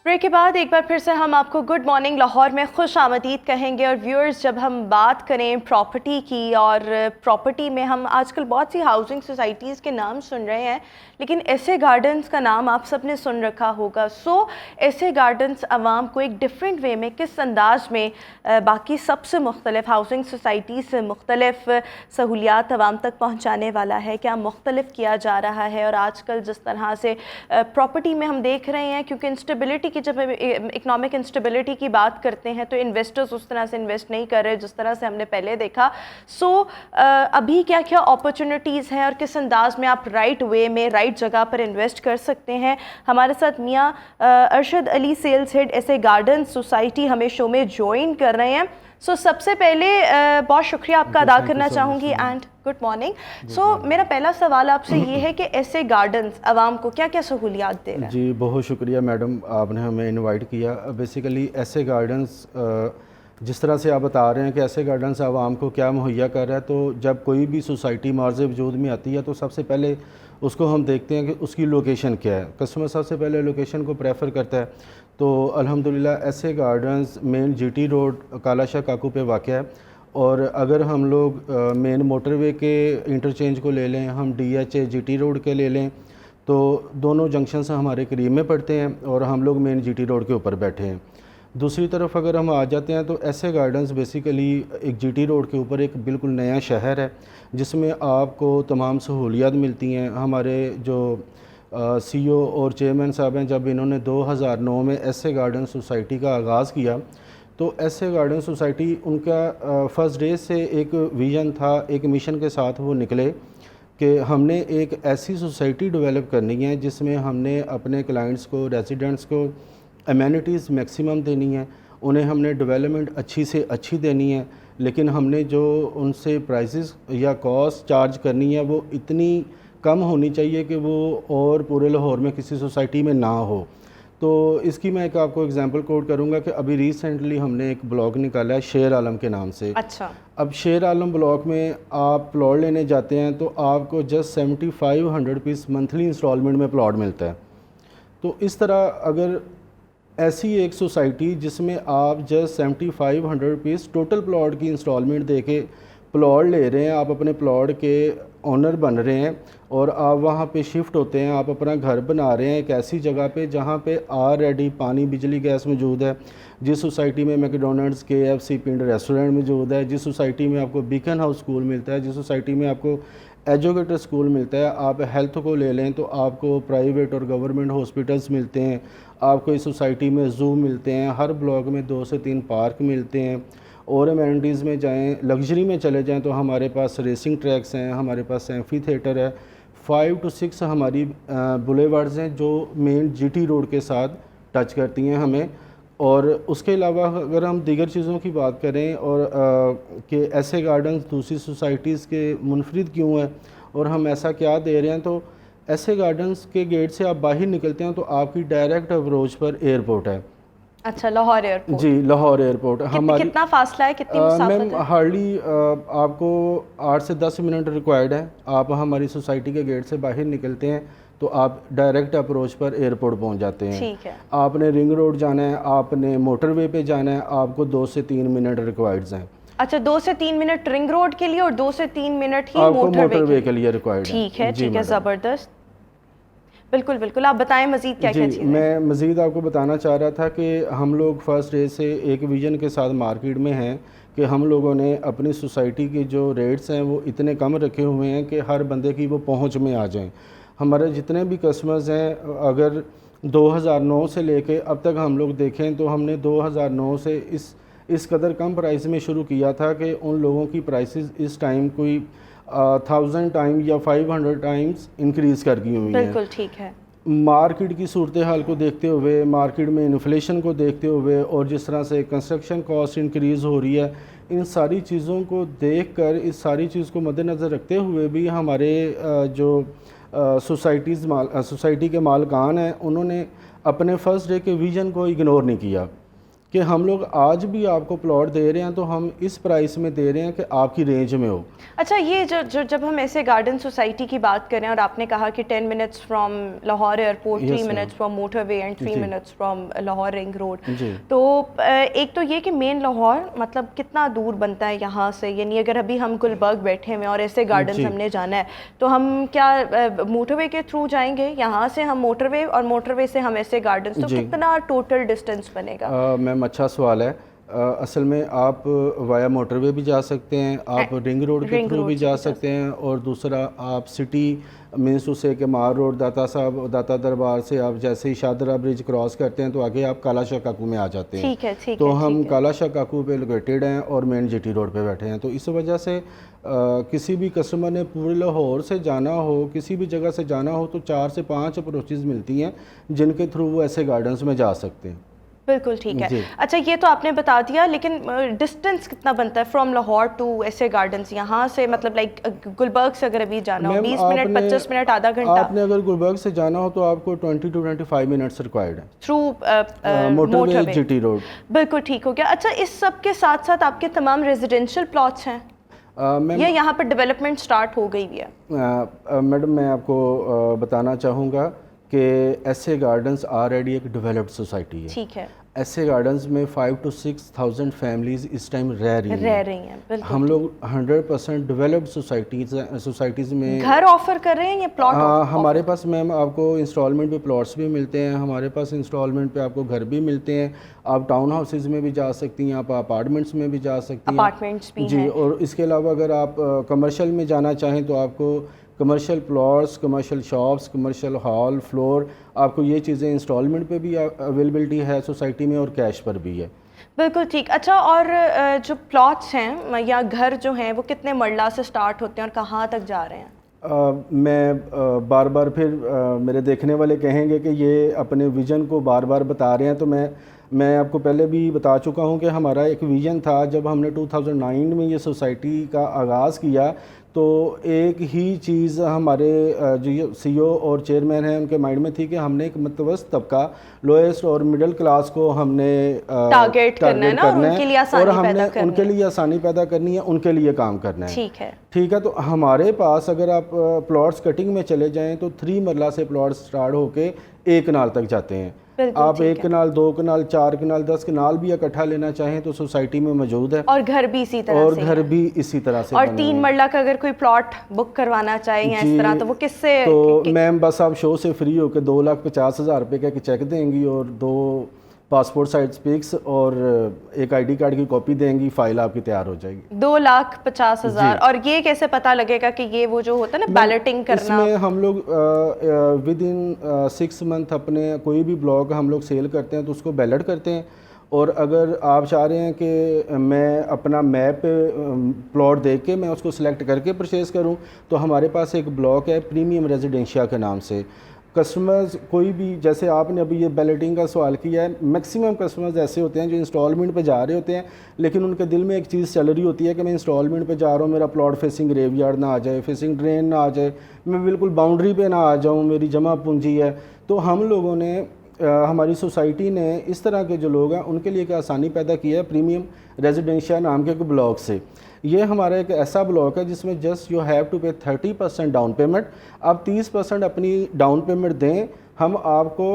Break के बाद एक बार फिर से हम आपको गुड मॉर्निंग लाहौर में खुश आमदीद कहेंगे। और व्यूअर्स, जब हम बात करें प्रॉपर्टी की और प्रॉपर्टी में हम आजकल बहुत सी हाउसिंग सोसाइटीज़ के नाम सुन रहे हैं, लेकिन ऐसे गार्डन्स का नाम आप सब ने सुन रखा होगा। ऐसे गार्डन्स आवाम को एक डिफरेंट वे में, किस अंदाज में बाकी सबसे मुख्तलिफ हाउसिंग सोसाइटीज़ से मुख्तलिफ सहूलियात आवाम तक पहुँचाने वाला है, क्या मुख्तलिफ किया जा रहा है। और आजकल जिस तरह से प्रॉपर्टी में हम देख रहे हैं, क्योंकि इंस्टेबिलिटी की, जब इकोनॉमिक इंस्टेबिलिटी की बात करते हैं तो इन्वेस्टर्स उस तरह से इन्वेस्ट नहीं कर रहे जिस तरह से हमने पहले देखा। अभी क्या क्या अपॉर्चुनिटीज़ हैं और किस अंदाज में आप राइट वे में राइट जगह पर इन्वेस्ट कर सकते हैं। हमारे साथ मियाँ अरशद अली, सेल्स हेड ऐसे गार्डन सोसाइटी, हमें शो में ज्वाइन कर रहे हैं। सबसे पहले बहुत शुक्रिया आपका अदा करना चाहूँगी एंड गुड मॉर्निंग। मेरा पहला सवाल आपसे ये है कि ऐसे गार्डन्स आवाम को क्या क्या सहूलियात दे रहे हैं? जी, बहुत शुक्रिया मैडम, आपने हमें इनवाइट किया। बेसिकली ऐसे गार्डन्स, जिस तरह से आप बता रहे हैं कि ऐसे गार्डन्स आवाम को क्या मुहैया कर रहा है, तो जब कोई भी सोसाइटी मार्ज़ वजूद में आती है तो सबसे पहले उसको हम देखते हैं कि उसकी लोकेशन क्या है। कस्टमर सबसे पहले लोकेशन को प्रेफर करता है। तो अल्हम्दुलिल्लाह ऐसे गार्डन्स मेन जीटी रोड काला शाह काकू पे वाक़ है। और अगर हम लोग मेन मोटरवे के इंटरचेंज को ले लें, हम DHA जीटी रोड के ले लें, तो दोनों जंक्शंस हमारे करीब में पड़ते हैं और हम लोग मेन जीटी रोड के ऊपर बैठे हैं। दूसरी तरफ अगर हम आ जाते हैं तो ऐसे गार्डन्स बेसिकली एक जीटी रोड के ऊपर एक बिल्कुल नया शहर है जिसमें आपको तमाम सहूलियात मिलती हैं। हमारे जो CEO और चेयरमैन साहब हैं, जब इन्होंने 2009 में ऐसे गार्डन सोसाइटी का आगाज़ किया तो ऐसे गार्डन सोसाइटी उनका फ़र्स्ट डे से एक विज़न था, एक मिशन के साथ वो निकले कि हमने एक ऐसी सोसाइटी डेवलप करनी है जिसमें हमने अपने क्लाइंट्स को, रेजिडेंट्स को एमेनिटीज़ मैक्सिमम देनी है, उन्हें हमने डेवलपमेंट अच्छी से अच्छी देनी है, लेकिन हमने जो उनसे प्राइसेस या कॉस्ट चार्ज करनी है वो इतनी कम होनी चाहिए कि वो और पूरे लाहौर में किसी सोसाइटी में ना हो। तो इसकी मैं एक आपको एग्जांपल कोट करूंगा कि अभी रिसेंटली हमने एक ब्लॉक निकाला है शेर आलम के नाम से। अच्छा। अब शेर आलम ब्लॉक में आप प्लॉट लेने जाते हैं तो आपको जस्ट 7500 रुपीज़ मंथली इंस्टॉलमेंट में प्लॉट मिलता है। तो इस तरह अगर ऐसी एक सोसाइटी जिसमें आप जस्ट 7500 रुपीज़ टोटल प्लॉट की इंस्टॉलमेंट दे के प्लॉट ले रहे हैं, आप अपने प्लॉट के ओनर बन रहे हैं और आप वहाँ पे शिफ्ट होते हैं, आप अपना घर बना रहे हैं एक ऐसी जगह पे जहाँ पे ऑलरेडी पानी, बिजली, गैस मौजूद है, जिस सोसाइटी में मैकडोनल्ड्स, KFC, पिंड रेस्टोरेंट मौजूद है, जिस सोसाइटी में आपको बीकन हाउस स्कूल मिलता है, जिस सोसाइटी में आपको एजुकेटर स्कूल मिलता है। आप हेल्थ को ले लें तो आपको प्राइवेट और गवर्नमेंट हॉस्पिटल्स मिलते हैं, आपको इस सोसाइटी में ज़ू मिलते हैं, हर ब्लॉक में 2 से 3 पार्क मिलते हैं। और एमेनिटीज़ में जाएं, लग्जरी में चले जाएं तो हमारे पास रेसिंग ट्रैक्स हैं, हमारे पास एम्फी थिएटर है, 5 to 6 हमारी बुलेवार्ड्स हैं जो मेन जीटी रोड के साथ टच करती हैं हमें। और उसके अलावा अगर हम दीगर चीज़ों की बात करें और कि ऐसे गार्डन्स दूसरी सोसाइटीज़ के मुनफरिद क्यों हैं और हम ऐसा क्या दे रहे हैं, तो ऐसे गार्डन्स के गेट से आप बाहर निकलते हैं तो आपकी डायरेक्ट अप्रोच पर एयरपोर्ट है। अच्छा, लाहौर एयरपोर्ट? जी, लाहौर एयरपोर्ट। हमारी कितना फासला है, कितनी मुसाफत मैम, हार्डली आपको 8 से 10 मिनट रिक्वायर्ड है। आप हमारी सोसाइटी के गेट से बाहर निकलते हैं तो आप डायरेक्ट अप्रोच पर एयरपोर्ट पहुंच जाते हैं। ठीक है। आपने रिंग रोड जाना है, आपने मोटरवे पे जाना है, आपको 2 से 3 मिनट रिक्वायर्ड हैं। अच्छा, 2 से 3 मिनट रिंग रोड के लिए और 2 से 3 मिनट ही मोटरवे के लिए रिक्वायर्ड है। ठीक है, ठीक है, ज़बरदस्त। बिल्कुल बिल्कुल, आप बताएं मज़ीद क्या क्या चीज़ें। मैं मज़ीद आपको बताना चाह रहा था कि हम लोग फर्स्ट डे से एक विज़न के साथ मार्केट में हैं कि हम लोगों ने अपनी सोसाइटी के जो रेट्स हैं वो इतने कम रखे हुए हैं कि हर बंदे की वो पहुंच में आ जाएं। हमारे जितने भी कस्टमर्स हैं, अगर 2009 से लेके अब तक हम लोग देखें तो हमने 2009 से इस कदर कम प्राइस में शुरू किया था कि उन लोगों की प्राइसेस इस टाइम कोई 1000 टाइम या 500 टाइम्स इंक्रीज़ कर गई हुई हैं। बिल्कुल ठीक है। मार्केट की सूरत हाल को देखते हुए, मार्केट में इन्फ्लेशन को देखते हुए और जिस तरह से कंस्ट्रक्शन कॉस्ट इंक्रीज़ हो रही है, इन सारी चीज़ों को देखकर, इस सारी चीज़ को मद्देनज़र रखते हुए भी हमारे जो सोसाइटी के मालिकान हैं उन्होंने अपने फर्स्ट डे के विज़न को इग्नोर नहीं किया कि हम लोग आज भी आपको प्लॉट दे रहे हैं तो हम इस प्राइस में दे रहे हैं कि आपकी रेंज में हो। अच्छा, ये जब हम ऐसे गार्डन सोसाइटी की बात करें और आपने कहा कि 10 minutes from Lahore airport, 3 minutes from motorway and 3 minutes from Lahore ring road, तो एक तो ये कि मेन लाहौर मतलब कितना दूर बनता है यहाँ से, यानी अगर अभी हम गुलबर्ग बैठे हुए और ऐसे गार्डन हमने जाना है तो हम क्या मोटरवे के थ्रू जाएंगे? यहाँ से हम मोटरवे और मोटरवे से हम ऐसे गार्डन, तो कितना टोटल डिस्टेंस बनेगा? मैम अच्छा सवाल है। असल में आप वाया मोटरवे भी जा सकते हैं, आप रिंग रोड के थ्रू भी जा सकते हैं, और दूसरा आप सिटी मीन्स उसे के मार रोड दाता दरबार से आप जैसे ही शाहदरा ब्रिज क्रॉस करते हैं तो आगे आप काला शाह काकू में आ जाते हैं। ठीक है, तो हम काला शाह काकू पे लोकेटेड हैं और मेन जीटी रोड पे बैठे हैं। तो इस वजह से किसी भी कस्टमर ने पूरे लाहौर से जाना हो, किसी भी जगह से जाना हो, तो 4 से 5 अप्रोचेज़ मिलती हैं जिनके थ्रू वो ऐसे गार्डन्स में जा सकते हैं। बिल्कुल ठीक है। अच्छा, ये तो आपने बता दिया, लेकिन डिस्टेंस कितना बनता है फ्रॉम लाहौर टू ऐसे गार्डन्स यहाँ से? मतलब लाइक गुलबर्ग से अगर अभी जाना हो 20 मिनट, 25 मिनट, आधा घंटा? आपने अगर गुलबर्ग से जाना हो तो आपको 20 to 25 मिनट्स रिक्वायर्ड है थ्रू मोटरवे जीटी रोड। बिल्कुल ठीक हो गया। अच्छा, इस सब के साथ साथ आपके तमाम रेजिडेंशियल प्लॉट्स हैं ये यहाँ पर डेवलपमेंट स्टार्ट हो गई है? मैडम मैं आपको बताना चाहूँगा कि ऐसे गार्डन्स ऑलरेडी एक डेवलप्ड सोसाइटी है। ठीक है। ऐसे गार्डन्स में 5 to 6,000 फैमिलीज इस टाइम रह रही हैं। हम लोग 100% डेवलप्ड सोसाइटीज़ में घर ऑफर कर रहे हैं या प्लॉट? हमारे पास मैम आपको इंस्टॉलमेंट पे प्लॉट्स भी मिलते हैं, हमारे पास इंस्टॉलमेंट पे आपको घर भी मिलते हैं। आप टाउन हाउसेज में भी जा सकती हैं, आप अपार्टमेंट्स में भी जा सकती हैं। अपार्टमेंट्स भी जी, और इसके अलावा अगर आप कमर्शियल में जाना चाहें तो आपको commercial plots, commercial shops, commercial hall, floor, आपको ये चीज़ें इंस्टॉलमेंट पे भी अवेलेबिलिटी है सोसाइटी में और कैश पर भी है। बिल्कुल ठीक। अच्छा, और जो प्लॉट्स हैं या घर जो हैं वो कितने मरला से स्टार्ट होते हैं और कहाँ तक जा रहे हैं? मैं बार बार फिर मेरे देखने वाले कहेंगे कि ये अपने विज़न को बार बार बता रहे हैं, तो मैं आपको पहले भी बता चुका हूं कि हमारा एक विज़न था जब हमने 2009 में ये सोसाइटी का आगाज़ किया। तो एक ही चीज़ हमारे जो सीईओ और चेयरमैन हैं उनके माइंड में थी कि हमने एक मतवस्त तबका, लोएस्ट और मिडिल क्लास को हमने टारगेट करना है ना, उनके लिए आसानी और हमने पैदा करनी उनके लिए आसानी पैदा करनी है, उनके लिए काम करना है। ठीक है। तो हमारे पास अगर आप प्लॉट्स कटिंग में चले जाएं तो 3 मरला से प्लॉट स्टार्ट होके 1 कनाल तक जाते हैं। आप 1 कनाल, 2 कनाल, 4 कनाल, 10 कनाल भी इकट्ठा लेना चाहें तो सोसाइटी में मौजूद है। और घर भी इसी तरह से, घर भी इसी तरह से। और 3 मरला का अगर कोई प्लॉट बुक करवाना चाहे या इस तरह, तो वो किससे? तो मैम बस आप शो से फ्री होकर 2,50,000 रुपये का चेक देंगी और 2 पासपोर्ट साइज पिक्स और एक आईडी कार्ड की कॉपी देंगी, फाइल आपकी तैयार हो जाएगी। 2,50,000। और ये कैसे पता लगेगा कि ये वो जो होता है ना बैलेटिंग करना? इसमें हम लोग विद इन 6 मंथ अपने कोई भी ब्लॉक हम लोग सेल करते हैं तो उसको बैलेट करते हैं। और अगर आप चाह रहे हैं कि मैं अपना मैप प्लॉट देख के मैं उसको सिलेक्ट करके परचेज़ करूं, तो हमारे पास एक ब्लॉक है प्रीमियम रेजिडेंशिया के नाम से। कस्टमर्स कोई भी, जैसे आपने अभी ये बैलेटिंग का सवाल किया है, मैक्सिमम कस्टमर्स ऐसे होते हैं जो इंस्टॉलमेंट पे जा रहे होते हैं, लेकिन उनके दिल में एक चीज़ चल रही होती है कि मैं इंस्टॉलमेंट पे जा रहा हूँ, मेरा प्लॉट फेसिंग ग्रेवयार्ड ना आ जाए, फेसिंग ड्रेन ना आ जाए, मैं बिल्कुल बाउंड्री पे ना आ जाऊँ, मेरी जमा पूंजी है। तो हम लोगों ने हमारी सोसाइटी ने इस तरह के जो लोग हैं उनके लिए एक आसानी पैदा की है प्रीमियम रेजिडेंशियल नाम के एक ब्लॉक से। ये हमारा एक ऐसा ब्लॉक है जिसमें जस्ट यू हैव टू पे 30% डाउन पेमेंट। आप 30% अपनी डाउन पेमेंट दें, हम आपको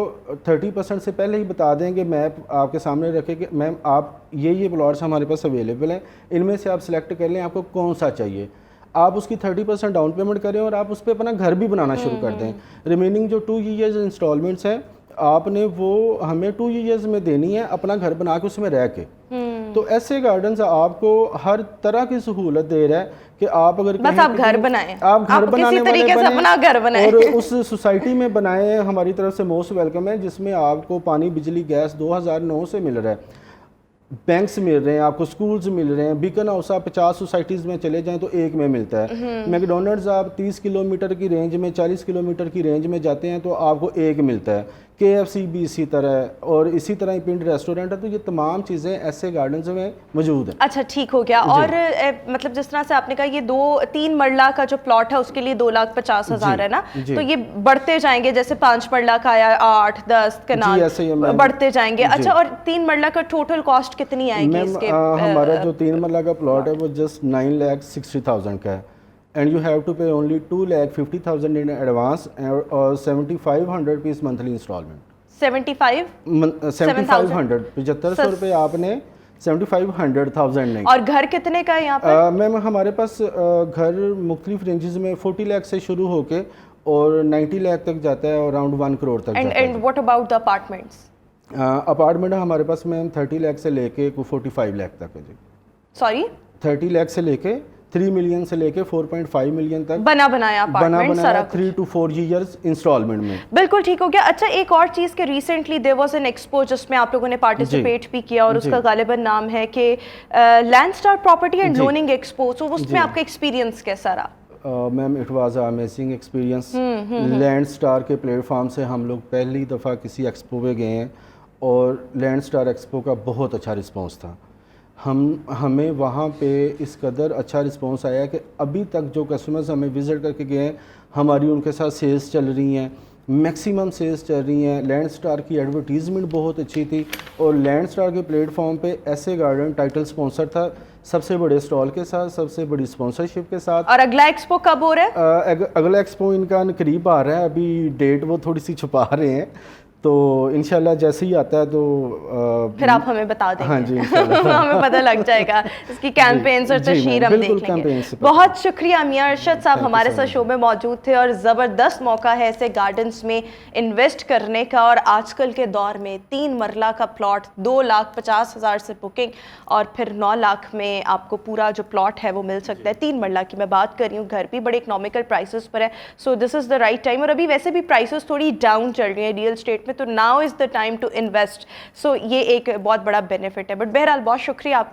30% से पहले ही बता देंगे, मैप आपके सामने रखें कि मैम आप ये प्लॉट्स हमारे पास अवेलेबल हैं, इनमें से आप सिलेक्ट कर लें आपको कौन सा चाहिए। आप उसकी 30% डाउन पेमेंट करें और आप उस पर अपना घर भी बनाना शुरू कर दें। रिमेनिंग जो 2 ईयर्स इंस्टॉलमेंट्स हैं आपने वो हमें 2 ईयर्स में देनी है, अपना घर बना के उसमें रह के। तो ऐसे गार्डन्स आपको हर तरह की सहूलत दे रहा है कि आप अगर बस आप घर बनाएं, आप घर बनाने किसी तरीके से अपना घर बनाएं और उस सोसाइटी में बनाएं। हमारी तरफ से मोस्ट वेलकम है, जिसमें आपको पानी, बिजली, गैस 2009 से मिल रहा है, बैंक्स मिल रहे हैं आपको, स्कूल्स मिल रहे हैं। बीकन हाउस आप 50 सोसाइटीज़ में चले जाएं तो 1 में मिलता है। मैकडोनल्ड्स आप 30 किलोमीटर की रेंज में, 40 किलोमीटर की रेंज में जाते हैं तो आपको 1 मिलता है। KFC भी इसी तरह है, और इसी तरह ही पिंड रेस्टोरेंट है। तो ये तमाम चीज़ें ऐसे गार्डन्स में मौजूद हैं। अच्छा, ठीक हो गया। और मतलब जिस तरह से आपने कहा ये 2-3 मरला का जो प्लॉट है उसके लिए 2,50,000 है ना, तो ये बढ़ते जाएंगे, जैसे 5 मरला का आया 8-10 के नाम ऐसे ही बढ़ते जाएंगे। अच्छा, और 3 मरला का टोटल कॉस्ट कितनी आएगी इसके? हमारा जो 3 मरला का प्लॉट है वो जस्ट 9,60,000 का है, एंड यू हैव टू पे ओनली 2,50,000 इन एडवांस और 7,500 रुपीज़ मंथली इंस्टॉलमेंट। 75 7,500 7500 रुपये आपने 7,500,000 नहीं। और घर कितने का है यहाँ पर? मैम हमारे पास घर मुख्तलिफ रेंजेस में 40 लाख से शुरू होके और 90 लाख तक जाता है, और अराउंड 1 करोड़ तक जाता है। And what about the apartments? Apartment हमारे पास मैम 30 लाख से लेके 45 लाख तक है जी। सॉरी, 30 लाख से लेके 3 मिलियन से लेके 4.5 मिलियन तक बना बनाया अपार्टमेंट सारा 3 to 4 years इंस्टॉलमेंट में। बिल्कुल ठीक हो गया। अच्छा, एक और चीज़ के recently there was an expo जिसमें आप लोगों ने पार्टिसिपेट भी किया, और उसका गालिबन नाम है कि Landstar property and loaning expo. तो उसमें आपका एक्सपीरियंस कैसा रहा? Ma'am it was amazing experience. Landstar के प्लेटफॉर्म से हम लोग पहली दफ़ा किसी एक्सपो पे गए हैं, और लैंडस्टार एक्सपो का बहुत अच्छा रिस्पांस था। हमें वहाँ पे इस कदर अच्छा रिस्पांस आया कि अभी तक जो कस्टमर्स हमें विज़िट करके गए हैं, हमारी उनके साथ सेल्स चल रही हैं, मैक्सिमम सेल्स चल रही हैं। लैंडस्टार की एडवर्टीज़मेंट बहुत अच्छी थी, और लैंडस्टार के प्लेटफॉर्म पे ऐसे गार्डन टाइटल स्पॉन्सर था, सबसे बड़े स्टॉल के साथ, सबसे बड़ी स्पॉन्सरशिप के साथ। और अगला एक्सपो कब हो रहा है? अगला एक्सपो इनका करीब आ रहा है, अभी डेट वो थोड़ी सी छुपा रहे हैं, तो इंशाल्लाह जैसे ही आता है तो फिर आप हमें बता देंगे। हाँ जी, इंशाल्लाह हमें पता लग जाएगा इसकी कैंपेन्स और तशहीर हम देख लेंगे। बहुत शुक्रिया मियां अरशद साहब, हमारे साथ शो में मौजूद थे, और ज़बरदस्त मौका है ऐसे गार्डन्स में इन्वेस्ट करने का। और आजकल के दौर में 3 मरला का प्लॉट 2,50,000 से बुकिंग, और फिर 9 लाख में आपको पूरा जो प्लॉट है वो मिल सकता है। 3 मरला की मैं बात कर रही हूँ, घर भी बड़े इकोनॉमिकल प्राइसेस पर है। So this is the right time. और अभी वैसे भी प्राइसेस थोड़ी डाउन चल रही है रियल एस्टेट में, तो now is the time to invest. So ये एक बहुत बड़ा बेनिफिट है। बट बहरहाल बहुत शुक्रिया आप